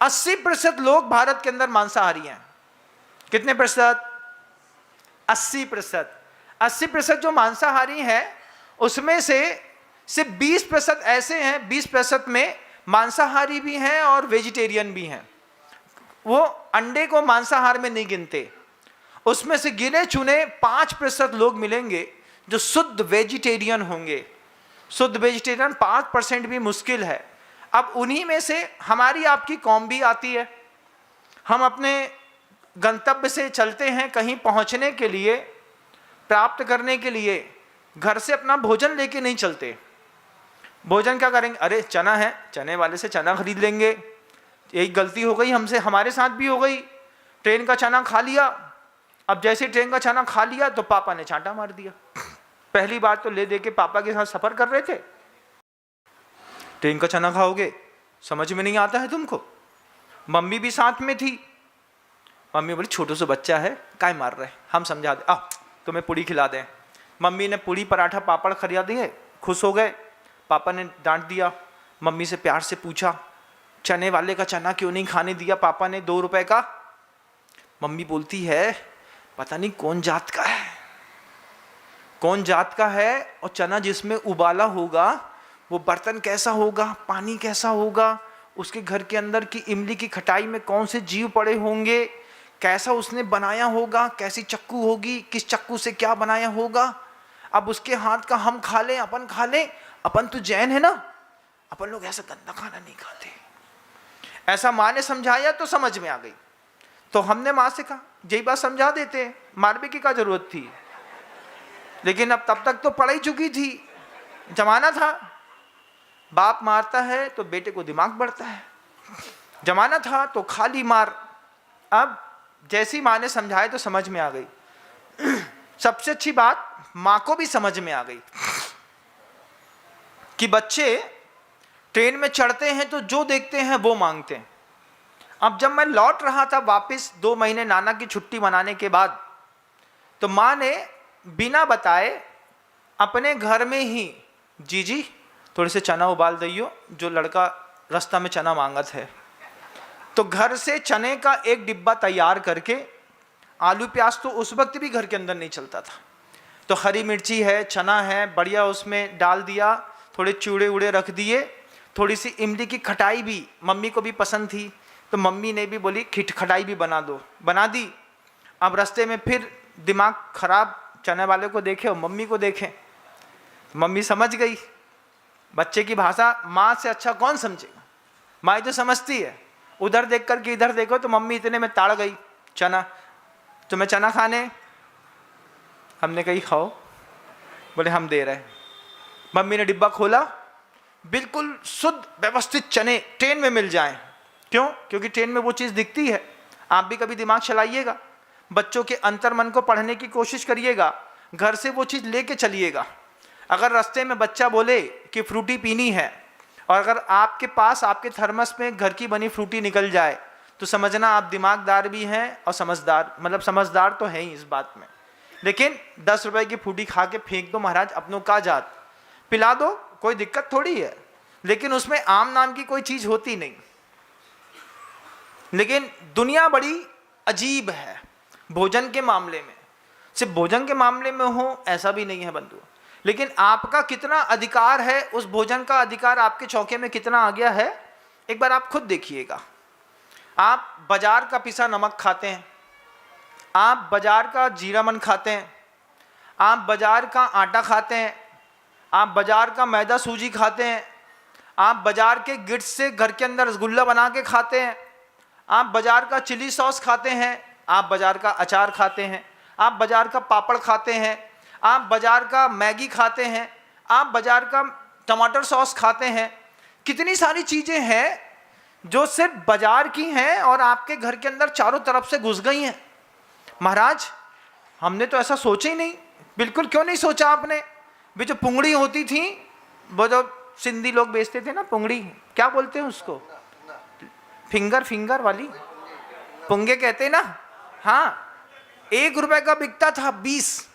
80% लोग भारत के अंदर मांसाहारी हैं। कितने प्रतिशत? 80%। 80% जो मांसाहारी हैं उसमें से सिर्फ 20% ऐसे हैं, 20% में मांसाहारी भी हैं और वेजिटेरियन भी हैं। वो अंडे को मांसाहार में नहीं गिनते। उसमें से गिने चुने 5% लोग मिलेंगे जो शुद्ध वेजिटेरियन होंगे। शुद्ध वेजिटेरियन 5% भी मुश्किल है। अब उन्हीं में से हमारी आपकी कौम भी आती है। हम अपने गंतव्य से चलते हैं, कहीं पहुंचने के लिए, प्राप्त करने के लिए घर से अपना भोजन लेके नहीं चलते। भोजन क्या करेंगे? अरे चना है, चने वाले से चना खरीद लेंगे। यही गलती हो गई हमसे, हमारे साथ भी हो गई। ट्रेन का चना खा लिया। अब जैसे ट्रेन का चना खा लिया तो पापा ने चांटा मार दिया। पहली बार तो ले दे के पापा के साथ सफर कर रहे थे, ट्रेन का चना खाओगे, समझ में नहीं आता है तुमको। मम्मी भी साथ में थी। मम्मी बोली छोटू सा बच्चा है, काय मार रहे, हम समझा दे, तुम्हें पूड़ी खिला दें। मम्मी ने पूड़ी पराठा पापड़ खरीदा दिए, खुश हो गए। पापा ने डांट दिया। मम्मी से प्यार से पूछा चने वाले का चना क्यों नहीं खाने दिया पापा ने 2 रुपए का? मम्मी बोलती है पता नहीं कौन जात का है, कौन जात का है, और चना जिसमें उबाला होगा वो बर्तन कैसा होगा, पानी कैसा होगा, उसके घर के अंदर की इमली की खटाई में कौन से जीव पड़े होंगे, कैसा उसने बनाया होगा, कैसी चक्कू होगी, किस चक्कू से क्या बनाया होगा। अब उसके हाथ का हम खा लें, अपन खा लें, अपन तो जैन है ना, अपन लोग ऐसा गंदा खाना नहीं खाते। ऐसा माँ ने समझाया तो समझ में आ गई। तो हमने माँ से कहा यही बात समझा देते, मारने की क्या जरूरत थी। लेकिन अब तब तक तो पढ़ ही चुकी थी, जमाना था, बाप मारता है तो बेटे को दिमाग बढ़ता है। जमाना था तो खाली मार। अब जैसी माँ ने समझाया तो समझ में आ गई। सबसे अच्छी बात माँ को भी समझ में आ गई कि बच्चे ट्रेन में चढ़ते हैं तो जो देखते हैं वो मांगते हैं। अब जब मैं लौट रहा था वापस 2 महीने नाना की छुट्टी मनाने के बाद, तो माँ ने बिना बताए अपने घर में ही, जी थोड़े से चना उबाल दियो, जो लड़का रास्ता में चना मांगत है। तो घर से चने का एक डिब्बा तैयार करके, आलू प्याज तो उस वक्त भी घर के अंदर नहीं चलता था, तो हरी मिर्ची है, चना है, बढ़िया उसमें डाल दिया, थोड़े चूड़े उड़े रख दिए, थोड़ी सी इमली की खटाई भी मम्मी को भी पसंद थी, तो मम्मी ने भी बोली खटाई भी बना दो, बना दी। अब रास्ते में फिर दिमाग खराब, चने वाले को देखे और मम्मी को देखे, मम्मी समझ गई। बच्चे की भाषा माँ से अच्छा कौन समझेगा, माँ तो समझती है। उधर देख कर के इधर देखो तो मम्मी इतने में ताड़ गई, चना, तुम्हें चना खाने? हमने कही खाओ, बोले हम दे रहे हैं। मम्मी ने डिब्बा खोला, बिल्कुल शुद्ध व्यवस्थित चने ट्रेन में मिल जाएं। क्यों? क्योंकि ट्रेन में वो चीज़ दिखती है। आप भी कभी दिमाग चलाइएगा, बच्चों के अंतर्मन को पढ़ने की कोशिश करिएगा, घर से वो चीज़ लेके चलिएगा। अगर रास्ते में बच्चा बोले कि फ्रूटी पीनी है, और अगर आपके पास आपके थर्मस में घर की बनी फ्रूटी निकल जाए, तो समझना आप दिमागदार भी हैं और समझदार, मतलब समझदार तो है ही इस बात में। लेकिन 10 रुपए की फ्रूटी खा के फेंक दो महाराज, अपनों का जात, पिला दो, कोई दिक्कत थोड़ी है। लेकिन उसमें आम नाम की कोई चीज़ होती नहीं। लेकिन दुनिया बड़ी अजीब है भोजन के मामले में। सिर्फ भोजन के मामले में हो ऐसा भी नहीं है बंधु, लेकिन आपका कितना अधिकार है, उस भोजन का अधिकार आपके चौके में कितना आ गया है, एक बार आप खुद देखिएगा। आप बाजार का पिसा नमक खाते हैं, आप बाजार का जीरा मन खाते हैं, आप बाजार का आटा खाते हैं, आप बाजार का मैदा सूजी खाते हैं, आप बाजार के गिट्स से घर के अंदर रसगुल्ला बना के खाते हैं, आप बाजार का चिली सॉस खाते हैं, आप बाजार का अचार खाते हैं, आप बाजार का पापड़ खाते हैं, आप बाजार का मैगी खाते हैं, आप बाजार का टमाटर सॉस खाते हैं। कितनी सारी चीज़ें हैं जो सिर्फ बाजार की हैं और आपके घर के अंदर चारों तरफ से घुस गई हैं। महाराज हमने तो ऐसा सोचा ही नहीं। बिल्कुल क्यों नहीं सोचा आपने? भी जो पुंगड़ी होती थी, वो जो सिंधी लोग बेचते थे ना पुंगड़ी, क्या बोलते हैं उसको, फिंगर वाली पुंगे कहते हैं ना। हाँ, 1 रुपए का बिकता था 20,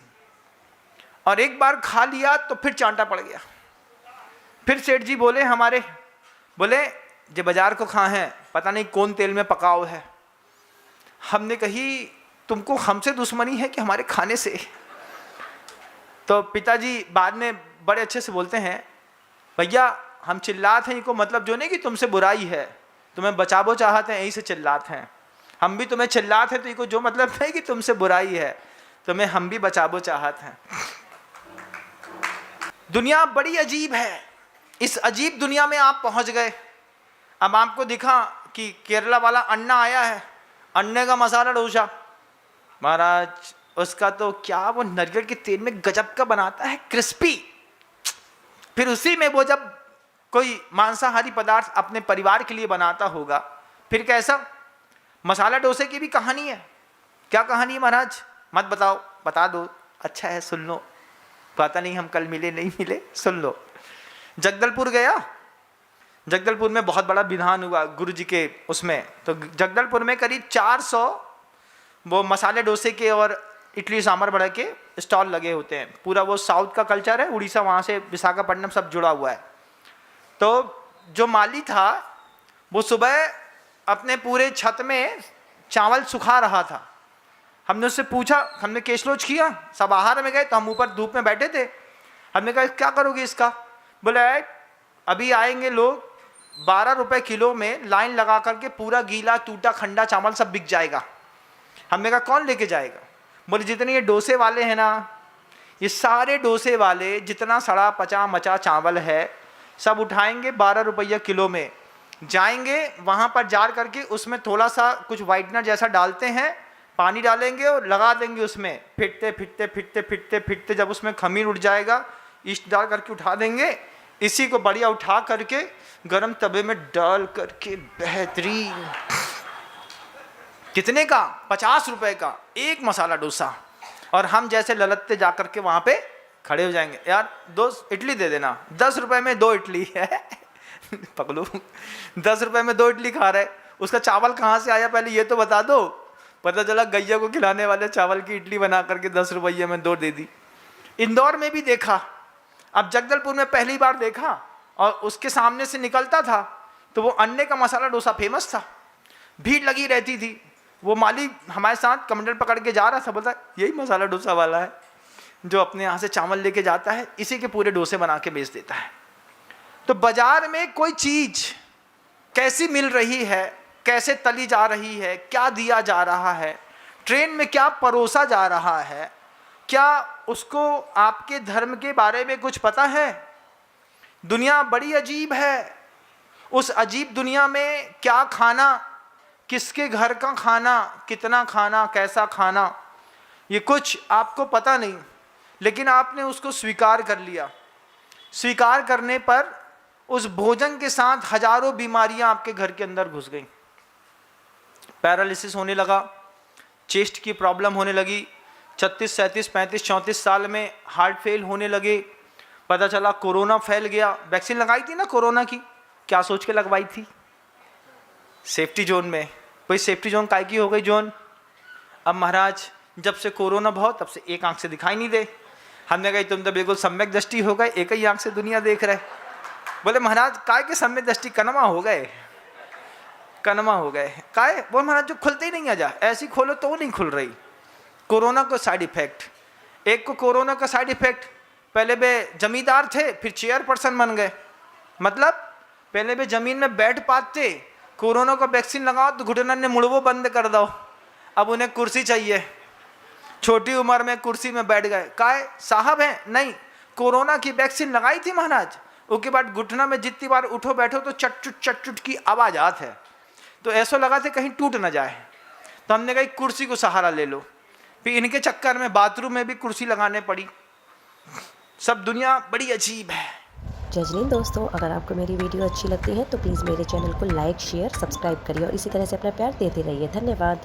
और एक बार खा लिया तो फिर चांटा पड़ गया। फिर सेठ जी बोले हमारे, बोले जो बाजार को खा है, पता नहीं कौन तेल में पकाओ है। हमने कही तुमको हमसे दुश्मनी है कि हमारे खाने से? तो पिताजी बाद में बड़े अच्छे से बोलते हैं, भैया हम चिल्लाते हैं, इनको मतलब जो नहीं कि तुमसे बुराई है, तुम्हें बचाबो चाहते हैं, यहीं से चिल्लाते हैं। हम भी तुम्हें चिल्लाते हैं तो इनको जो मतलब नहीं कि तुमसे बुराई है, तुम्हें हम भी बचाबो चाहते हैं। दुनिया बड़ी अजीब है। इस अजीब दुनिया में आप पहुंच गए। अब आपको दिखा कि केरला वाला अन्ना आया है, अन्ने का मसाला डोसा, महाराज उसका तो क्या वो नारियल के तेल में गजब का बनाता है, क्रिस्पी। फिर उसी में वो जब कोई मांसाहारी पदार्थ अपने परिवार के लिए बनाता होगा, फिर कैसा? मसाला डोसे की भी कहानी है। क्या कहानी है महाराज? मत बताओ, बता दो, अच्छा है सुन लो, पता नहीं हम कल मिले नहीं मिले, सुन लो। जगदलपुर गया, जगदलपुर में बहुत बड़ा विधान हुआ गुरु जी के उसमें। तो जगदलपुर में करीब 400 वो मसाले डोसे के और इडली सांभर बड़े के स्टॉल लगे होते हैं। पूरा वो साउथ का कल्चर है, उड़ीसा वहाँ से विशाखापट्टनम सब जुड़ा हुआ है। तो जो माली था वो सुबह अपने पूरे छत में चावल सुखा रहा था। हमने उससे पूछा, हमने केशलोच किया, सब आहार में गए, तो हम ऊपर धूप में बैठे थे। हमने कहा क्या करोगे इसका? बोले अभी आएंगे लोग, 12 रुपए किलो में लाइन लगा करके पूरा गीला टूटा खंडा चावल सब बिक जाएगा। हमने कहा कौन लेके जाएगा? बोले जितने ये डोसे वाले हैं ना, ये सारे डोसे वाले जितना सड़ा पचा मचा चावल है सब उठाएंगे 12 रुपया किलो में, जाएंगे वहाँ पर जार करके उसमें थोड़ा सा कुछ वाइटनर जैसा डालते हैं, पानी डालेंगे और लगा देंगे उसमें, फिटते फिटते फिटते फिटते फिटते जब उसमें खमीर उठ जाएगा, ईस्ट डाल करके उठा देंगे। इसी को बढ़िया उठा करके गरम तवे में डाल करके बेहतरीन, कितने का? 50 रुपए का एक मसाला डोसा। और हम जैसे ललत्ते जा करके वहाँ पे खड़े हो जाएंगे, यार 2 इडली दे देना, 10 रुपए में 2 इडली है। पकड़ो, 10 रुपए में 2 इडली खा रहे, उसका चावल कहाँ से आया पहले ये तो बता दो। पता चला गैया को खिलाने वाले चावल की इडली बना करके 10 रुपये में 2 दे दी। इंदौर में भी देखा, अब जगदलपुर में पहली बार देखा, और उसके सामने से निकलता था तो वो अन्ने का मसाला डोसा फेमस था, भीड़ लगी रहती थी। वो माली हमारे साथ कमंडल पकड़ के जा रहा था, बोलता यही मसाला डोसा वाला है जो अपने यहाँ से चावल लेके जाता है, इसी के पूरे डोसे बना के बेच देता है। तो बाजार में कोई चीज कैसी मिल रही है, कैसे तली जा रही है, क्या दिया जा रहा है, ट्रेन में क्या परोसा जा रहा है, क्या उसको आपके धर्म के बारे में कुछ पता है? दुनिया बड़ी अजीब है। उस अजीब दुनिया में क्या खाना, किसके घर का खाना, कितना खाना, कैसा खाना, ये कुछ आपको पता नहीं, लेकिन आपने उसको स्वीकार कर लिया। स्वीकार करने पर उस भोजन के साथ हजारों बीमारियां आपके घर के अंदर घुस गई। पैरालिसिस होने लगा, चेस्ट की प्रॉब्लम होने लगी, 36, 37, 35, 34 साल में हार्ट फेल होने लगे। पता चला कोरोना फैल गया। वैक्सीन लगाई थी ना कोरोना की, क्या सोच के लगवाई थी? सेफ्टी जोन में। कोई सेफ्टी जोन काय की हो गई जोन? अब महाराज जब से कोरोना बहुत, तब से एक आंख से दिखाई नहीं दे। हमने कही तुम तो बिल्कुल सम्यक दृष्टि हो गए, एक ही आंख से दुनिया देख रहे। बोले महाराज काय के सम्यक दृष्टि, कनमा हो गए, कनमा हो गए। काय? वो महाराज जो खुलते ही नहीं, आ जा ऐसी खोलो तो वो नहीं खुल रही। कोरोना का साइड इफेक्ट, एक को कोरोना का साइड इफेक्ट, पहले वे जमींदार थे फिर चेयरपर्सन बन गए। मतलब पहले वे जमीन में बैठ पाते, कोरोना का वैक्सीन लगाओ तो घुटना ने मुड़वो बंद कर दो, अब उन्हें कुर्सी चाहिए, छोटी उम्र में कुर्सी में बैठ गए। काय साहब हैं? नहीं, कोरोना की वैक्सीन लगाई थी महाराज, उसके बाद घुटना में जितनी बार उठो बैठो तो चट की आवाज आत है, तो ऐसा लगा थे कहीं टूट ना जाए। तो हमने कहा कुर्सी को सहारा ले लो। फिर इनके चक्कर में बाथरूम में भी कुर्सी लगाने पड़ी। सब दुनिया बड़ी अजीब है। जय हिंद दोस्तों, अगर आपको मेरी वीडियो अच्छी लगती है तो प्लीज़ मेरे चैनल को लाइक, शेयर, सब्सक्राइब करिए और इसी तरह से अपना प्यार देते रहिए। धन्यवाद।